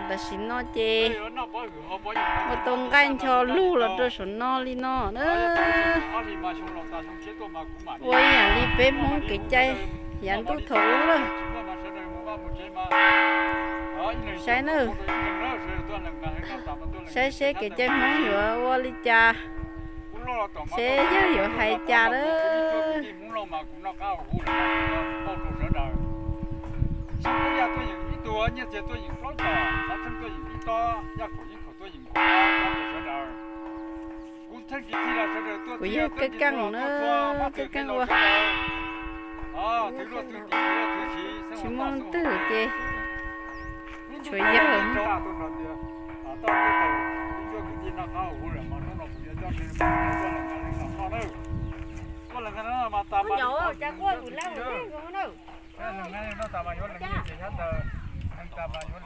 ta xin nó chê một tông gan cho lu là tôi sủng nó li nó nữa ôi nhà đi bếp món cái chay dán tôi thấu rồi sai nữa sai cái chay món nữa qua li cha sẽ giới thiệu hai cha đó như thế tôi những lối tỏ, ta thân tôi những ít to, gia khổ những khổ tôi những khổ, ta được sợ đời. Cũng thân kỳ thi là sợ đời tôi thì cái căng nữa, cái căng quá. Thứ lo thứ gì, chỉ mong tư chứ. Chơi dở không? Tao cái tàu, cho cái gì nó khao hú rồi mà nó cũng cho nên con là cái nó khao đâu. Con là cái nó mà ta mà. Nhỏ, cha qua buổi lâu rồi không đâu. Cái nó ta mà vô là cái gì hết rồi.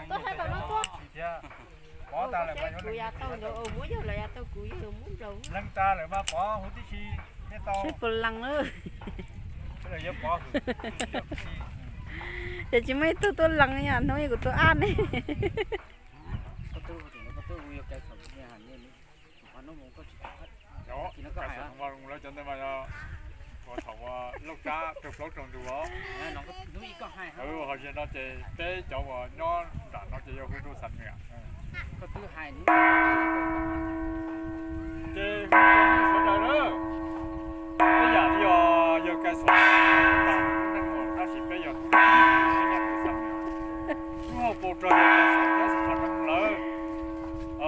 Tôi thấy bà nó tốt. Bỏ ta lại bà nó tao nữa muốn giờ lại tao cúi giờ muốn rồi. Lăng ta lại mà bỏ hút tí chi thế to. Xếp một lần nữa. Cái này bỏ. Giờ chỉ mấy tôi lần nha, nói của tôi ăn ấy. Đó, cái sản phẩm luôn lấy chân đây mà có thầu lúc cá được lót trong đồ đó. Nó có núi có hai. Hồi giờ nó chỉ bé chỗ mà nó đã nó chỉ có hút đồ sạch nè. Có thứ hai nữa. Chế hút đồ nữa. Bây giờ thì giờ cái sản phẩm nó nó chỉ bây giờ sinh nhật đồ sạch nè. Nó bộ trò cái sản phẩm nó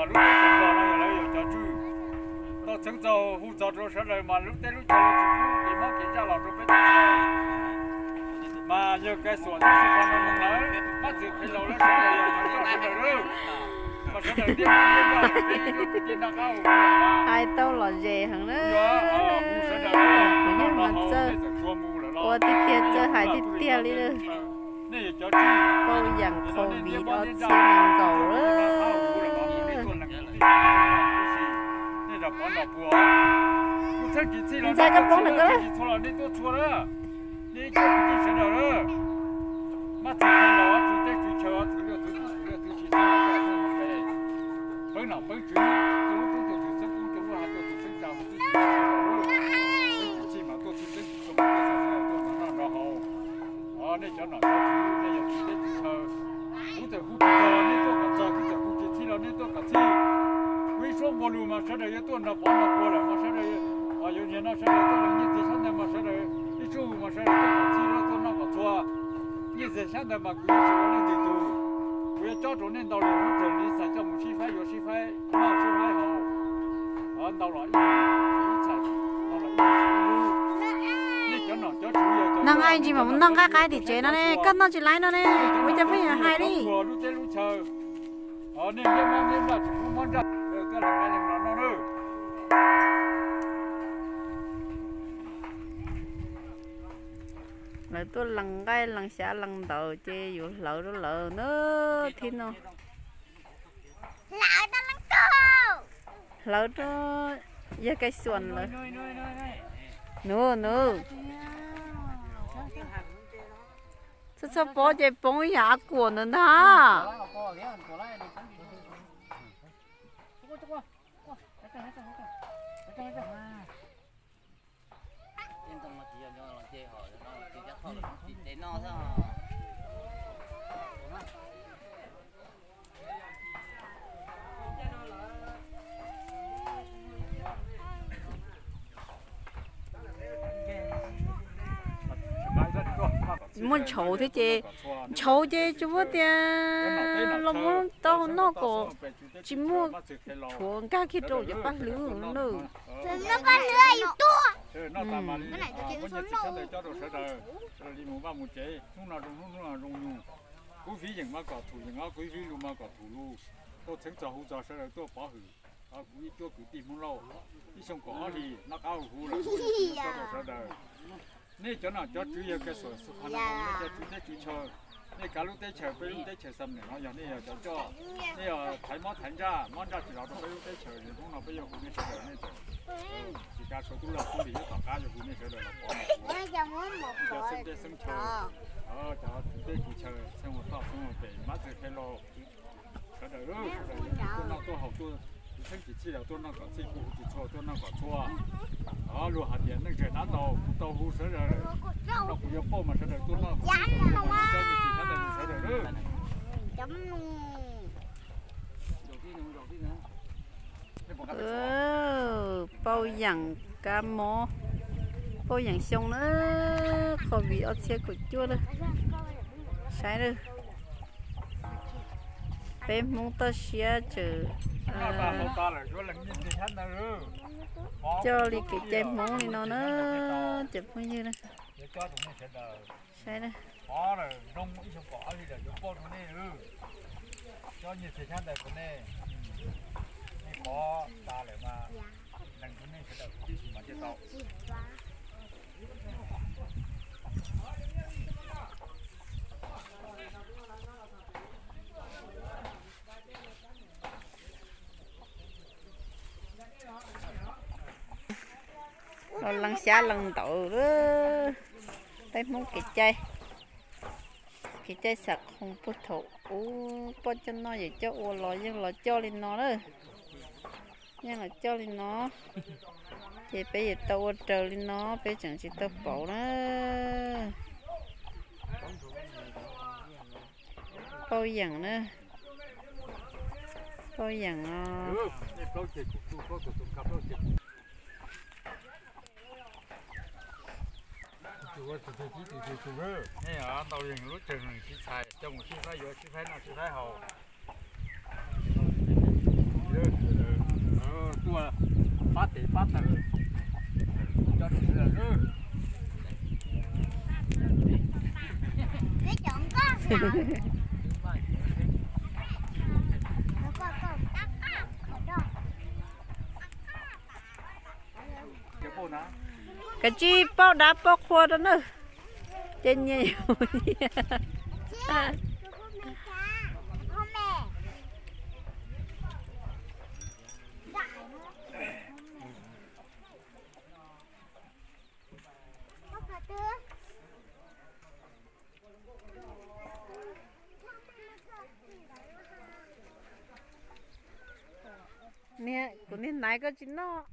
lúc đó chúng ta nó lấy cho chú. Nó chứng cho hút cho rồi sẽ lời mà lúc tới lúc chờ chỉ hút thì nó kiểm tra là rồi phải mà giờ cái sổ nó sẽ còn nó nói bắt giữ cái lầu nó sẽ là rồi mà sẽ là tiếp cái tiền nó cao hai tao là dễ hẳn nữa nhưng mà chơi ô tí kia chơi hai tí tia đi nữa câu dạng khẩu vị đó chia năng cầu nữa在这帮那个嘞，错了，你都错了，你就不对谁了？妈只看到啊，只在追求啊，除了其他的都没。本来本主，都生工作啊，都生长不对，本起码都是生活都然后，你讲哪个主，你又只在追求，我在呼吸着，你都搞着，你在呼吸起了，你都搞起。为什么路嘛，现在也多那帮那过来嘛，现在有年那现在多了，你在现在嘛，现在一周嘛，现在多搞起了，多那个做，你在现在嘛，估计我那得多，我要找着人到了，我这里三角木西块、有西块、马西块好，到了一才，到了115，你讲哪叫主要？năng ai gì mà muốn năng cái thì chế nó nè, cắt nó chỉ lấy nó nè, bây giờ phải hai đi. Nên cái món nên là chỉ món ra, cái là cái nó nữa. Lại tôi lần cái lần xả lần đầu chơi vụ lợn đó lợn nữa thì nó. Lợn đó lăng cô. Lợn đó giờ cái xuân rồi. Nữa. Sao bỏ chơi bóng nhà của nó hả? Để no sao? Muốn chầu thế chị, chầu chị chú bố tiền, nó muốn tao nó có chỉ mua chuồng cá kia trâu cho bắt lứa nữa. Nó bắt lứa yêu to. Cái này tôi chỉ số nô. Cho đồ sợ rồi đi mua ba mua chế, lúc nào rung nhung. Cú phí những mà có thủ những cú phí luôn mà có thủ luôn. Tôi chứng cho hú cho sợ rồi tôi bỏ hử. Cú cho cú tìm muốn lâu. Đi xong có thì nó cao hú rồi. Cho đồ sợ rồi. Nên cho nó cho chú yêu cái sổ số khăn không nên cho chú tới chú chờ nên cả lúc tới chờ với lúc tới chờ xâm này nó giờ nên cho nên thấy món thành ra chỉ là với lúc tới chờ thì cũng là bây giờ cũng nên chờ nên chờ chỉ cả số tu là cũng bị tất cả rồi cũng nên chờ là bỏ cho xem tới xem chờ cho tới chú chờ xem một tập xem một để mắt được cái lô cái 了，做那做好做，趁几次了做那个这个不错，做那个错啊。啊，如下边那个拿到户舍了，那不要包嘛舍了，做那个，叫你几天的舍了。chấm luôn. Bao dặn cá mó, bao dặn xong nữa, khỏi bị ớt xe của chua đó, sai rồi. Bé muốn tao xe chờ, cho đi cái chai món đi nó nữa, chụp bao nhiêu nữa, sai rồi. cho như thế khác đây con này có ta lại mà đằng con này sẽ được cái gì mà chết tao rồi lần xa lần tụ đó tay muốn cái chai sạc không có thụ có cho nó vậy cho ô lò nhưng là cho lên nó đó nhưng là cho lên nó thì bây giờ tao trời lên nó bây giờ chỉ tao bỏ đó bao dặn nữa bao dặn nè à tàu dừng lúc chừng chỉ xài trong một chiếc phái vô chiếc phái nào chiếc phái hầu tua phát rồi cho được rồi Cái chọn con nào. cái chi bao đá bao khoa đó nữa trên nhiều nè của nên này có chín nó